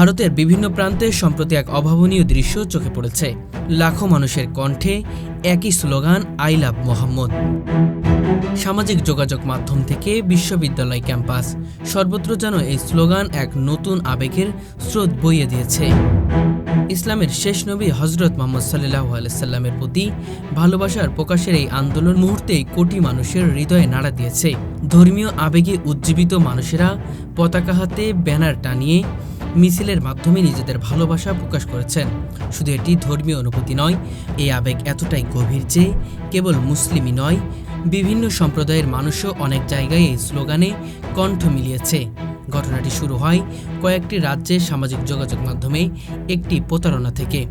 ভারতের বিভিন্ন প্রান্তে সম্প্রতি এক অভাবনীয় দৃশ্য চোখে পড়েছে। লাখো মানুষের কণ্ঠে একই স্লোগান, আই লাভ মোহাম্মদ। সামাজিক যোগাযোগ মাধ্যম থেকে বিশ্ববিদ্যালয় ক্যাম্পাস, সর্বত্র যেন এই স্লোগান এক নতুন আবেগের স্রোত বইয়ে দিয়েছে। ইসলামের শেষ নবী হজরত মুহাম্মদ সাল্লাল্লাহু আলাইহি সাল্লামের প্রতি ভালোবাসার প্রকাশের এই আন্দোলন মুহূর্তেই কোটি মানুষের হৃদয়ে নাড়া দিয়েছে। ধর্মীয় আবেগে উজ্জীবিত মানুষেরা পতাকা হাতে ব্যানার টানিয়ে মিছিলের মাধ্যমে নিজেদের ভালোবাসা প্রকাশ করেছেন। শুধু এটি ধর্মীয় অনুভূতি নয়, এই আবেগ এতটাই গভীর যে কেবল মুসলিমই নয়, বিভিন্ন সম্প্রদায়ের মানুষও অনেক জায়গায় এই স্লোগানে কণ্ঠ মিলিয়েছে। ঘটনাটি শুরু হয় কয়েকটি রাজ্যের সামাজিক যোগাযোগ মাধ্যমে একটি প্রতারণা থেকে।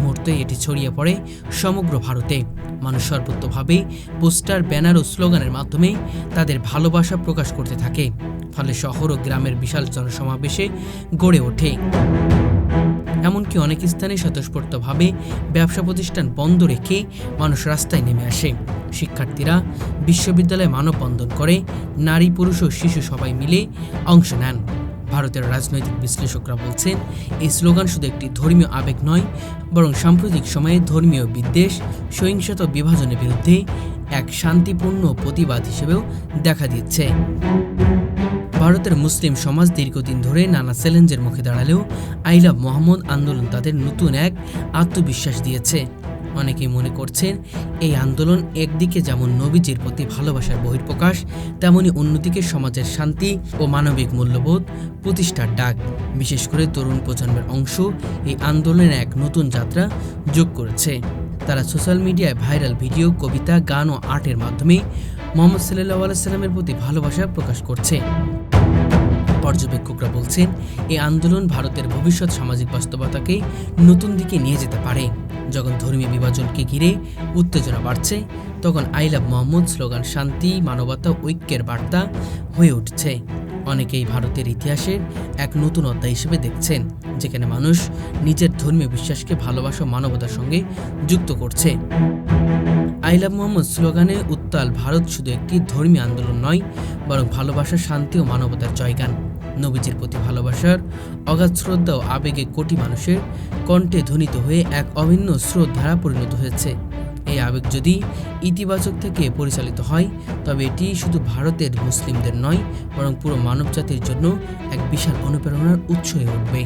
মুহূর্তে এটি ছড়িয়ে পড়ে সমগ্র ভারতে। মানুষ সর্বত্রভাবে পোস্টার, ব্যানার ও স্লোগানের মাধ্যমে তাদের ভালোবাসা প্রকাশ করতে থাকে। ফলে শহর ও গ্রামের বিশাল জনসমাবেশে গড়ে ওঠে। এমনকি অনেক স্থানে স্বতঃস্ফূর্তভাবে ব্যবসা প্রতিষ্ঠান বন্ধ রেখে মানুষ রাস্তায় নেমে আসে। শিক্ষার্থীরা বিশ্ববিদ্যালয়ে মানববন্ধন করে, নারী, পুরুষ ও শিশু সবাই মিলে অংশ নেন। ভারতের রাজনৈতিক বিশ্লেষকরা বলছেন, এই স্লোগান শুধু একটি ধর্মীয় আবেগ নয়, বরং সাম্প্রতিক সময়ে ধর্মীয় বিদ্বেষ, সহিংসতা ও বিভাজনের বিরুদ্ধে এক শান্তিপূর্ণ প্রতিবাদ হিসেবেও দেখা দিচ্ছে। ভারতের মুসলিম সমাজ দীর্ঘদিন ধরে নানা চ্যালেঞ্জের মুখে দাঁড়ালেও আই লাভ মোহাম্মদ আন্দোলন তাদের নতুন এক আত্মবিশ্বাস দিয়েছে। অনেকেই মনে করছেন, এই আন্দোলন একদিকে যেমন নবীজির প্রতি ভালোবাসার বহিঃপ্রকাশ, তেমনি অন্যদিকে সমাজের শান্তি ও মানবিক মূল্যবোধ প্রতিষ্ঠার ডাক। বিশেষ করে তরুণ প্রজন্মের অংশ এই আন্দোলনের এক নতুন যাত্রা যোগ করেছে। তারা সোশ্যাল মিডিয়ায় ভাইরাল ভিডিও, কবিতা, গান ও আর্টের মাধ্যমে মুহাম্মদ সাল্লাল্লাহু আলাইহি সাল্লামের প্রতি ভালোবাসা প্রকাশ করছে। পর্যবেক্ষকরা বলছেন, এই আন্দোলন ভারতের ভবিষ্যৎ সামাজিক বাস্তবতাকে নতুন দিকে নিয়ে যেতে পারে। যখন ধর্মীয় বিভাজনকে ঘিরে উত্তেজনা বাড়ছে, তখন আই লাভ মোহাম্মদ স্লোগান শান্তি, মানবতা, ঐক্যের বার্তা হয়ে উঠছে। অনেকেই ভারতের ইতিহাসের এক নতুন অধ্যায় হিসেবে দেখছেন, যেখানে মানুষ নিজের ধর্মীয় বিশ্বাসকে ভালোবাসা ও মানবতার সঙ্গে যুক্ত করছে। আই লাভ মোহাম্মদ স্লোগানে উত্তাল ভারত শুধু একটি ধর্মীয় আন্দোলন নয়, বরং ভালোবাসা, শান্তি ও মানবতার জয়গান। নবীজির প্রতি ভালোবাসার অগাধ শ্রদ্ধা ও আবেগে কোটি মানুষের কণ্ঠে ধ্বনিত হয়ে এক অভিন্ন স্রোত ধারা পরিণত হয়েছে। এই আবেগ যদি ইতিবাচক থেকে পরিচালিত হয়, তবে এটি শুধু ভারতের মুসলিমদের নয়, বরং পুরো মানবজাতির জন্য এক বিশাল অনুপ্রেরণার উৎস হয়ে উঠবে।